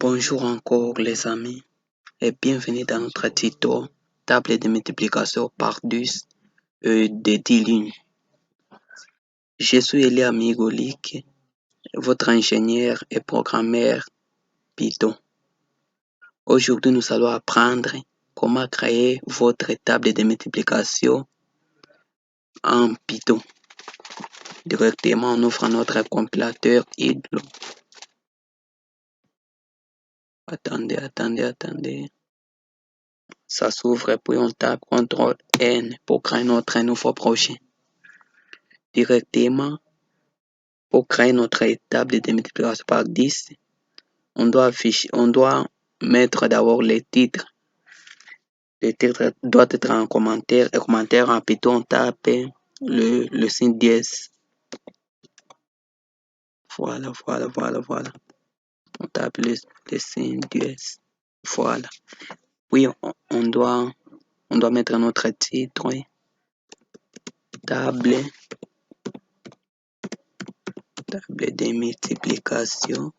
Bonjour encore les amis et bienvenue dans notre tuto table de multiplication par 10 de 10 lignes. Je suis Elia Migolik, votre ingénieur et programmeur Python. Aujourd'hui, nous allons apprendre comment créer votre table de multiplication en Python. Directement, on ouvre notre compilateur idle. Attendez. Ça s'ouvre puis on tape CTRL-N pour créer notre nouveau projet. Directement, pour créer notre table de multiplication par 10, on doit mettre d'abord les titres. Le titre doit être en commentaire. Et commentaire en Python, on tape le signe dièse. Voilà. On tape le signe dièse. Voilà. Puis on doit mettre notre titre. Table de multiplication.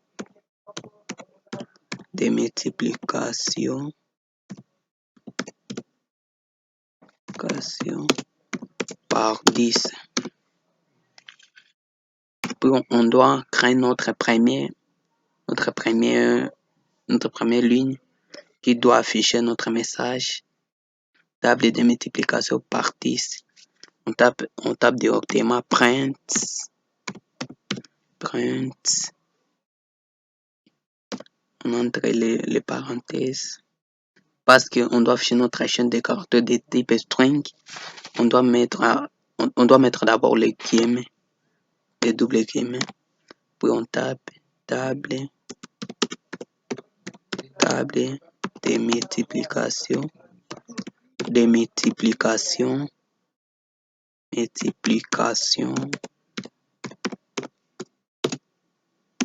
Par 10. Puis on doit créer notre première ligne qui doit afficher notre message. Table de multiplication par 10. On tape directement print. On entre les parenthèses. Parce qu'on doit afficher notre chaîne de caractères de type string, on doit mettre d'abord les guillemets, les doubles guillemets. Puis on tape table de multiplication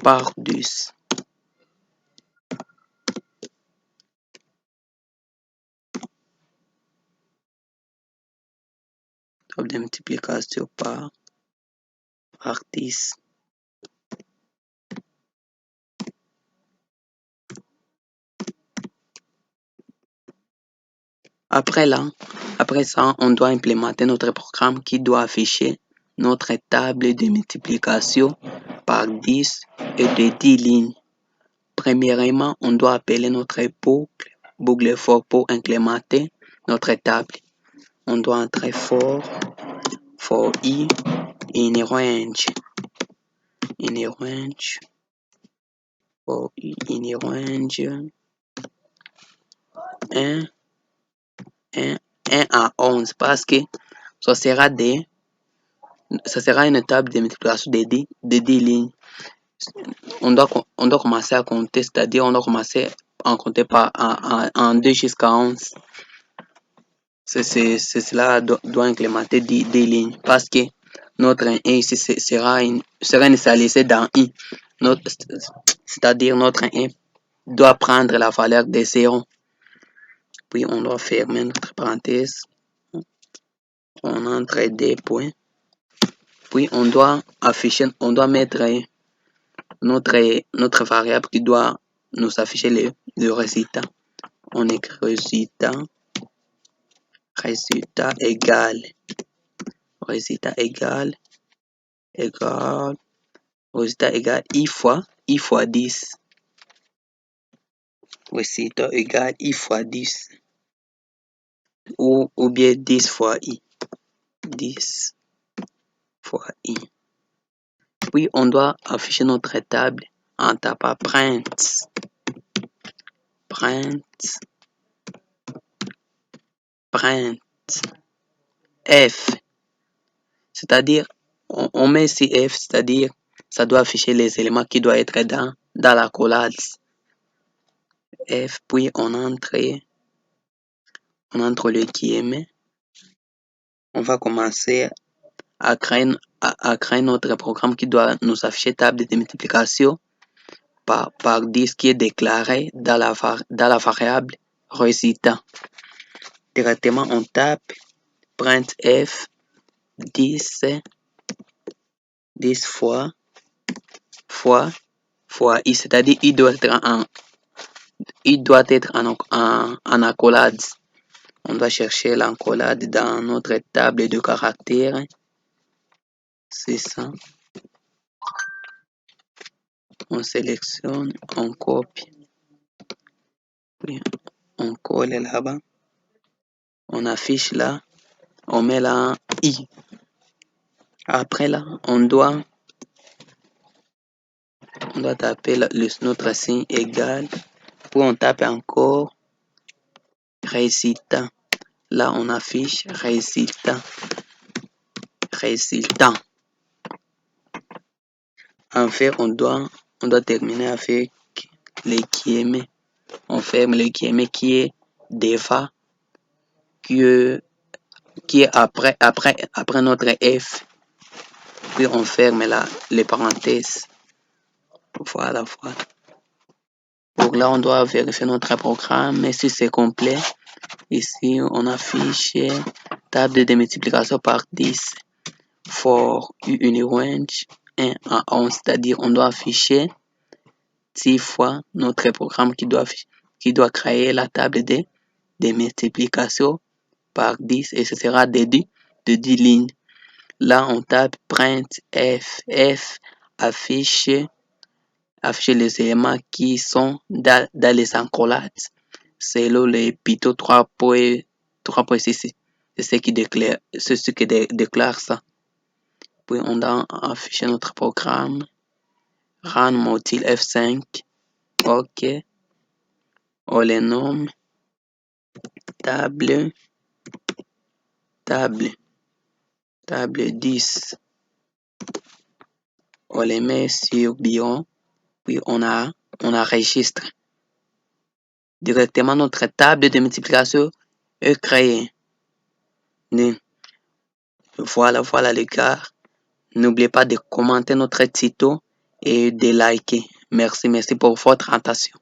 par 10. Table de multiplication par 10. Après ça, on doit implémenter notre programme qui doit afficher notre table de multiplication par 10 et de 10 lignes. Premièrement, on doit appeler notre boucle for pour implémenter notre table. On doit entrer for i in range. For i in range 1 à 11 parce que ça sera une table de multiplication de 10 lignes. On doit commencer à compter, c'est-à-dire on doit commencer à compter en 2 jusqu'à 11. Cela doit implémenter 10 lignes parce que notre 1 ici sera initialisé dans i. C'est-à-dire notre 1 doit prendre la valeur de 0. Puis on doit fermer notre parenthèse. On entre des points. Puis on doit mettre notre variable qui doit nous afficher le résultat. On écrit résultat égale i fois 10. Résultat égale i fois 10. Ou bien 10 fois i. 10 fois i. Puis on doit afficher notre table en tapant print f. C'est-à-dire, on met ici f, c'est-à-dire, ça doit afficher les éléments qui doivent être dans la collade. F, puis on entre le guillemet. On va commencer à créer notre programme qui doit nous afficher table de multiplication par 10 qui est déclaré dans la variable résultat. Directement, on tape printf 10 fois i, c'est-à-dire i doit être il doit être en accolade. On doit chercher l'accolade dans notre table de caractères. C'est ça. On sélectionne, on copie, puis on colle là-bas, on affiche là, on met là un I. Après là, on doit taper notre signe égal, puis on tape encore résultat. Là, on affiche résultat. En fait, on doit terminer avec les guillemets. On ferme les guillemets qui est devant, qui est après notre F. Puis on ferme là les parenthèses. Voilà. Donc là, on doit vérifier notre programme. Si c'est complet, ici, on affiche table de multiplication par 10 for une range 1 à 11. C'est-à-dire, on doit afficher 10 fois notre programme qui doit créer la table de multiplication par 10 et ce sera de 10 lignes. Là, on tape print F affiche les éléments qui sont dans les encolades. Selon les Python 3.6. C'est ce qui déclare ça. Puis on a affiché notre programme. Run module F5. OK. On les nomme table 10. On les met sur Bion. Puis on enregistre. Directement notre table de multiplication est créée. Voilà les gars. N'oubliez pas de commenter notre tuto et de liker. Merci pour votre attention.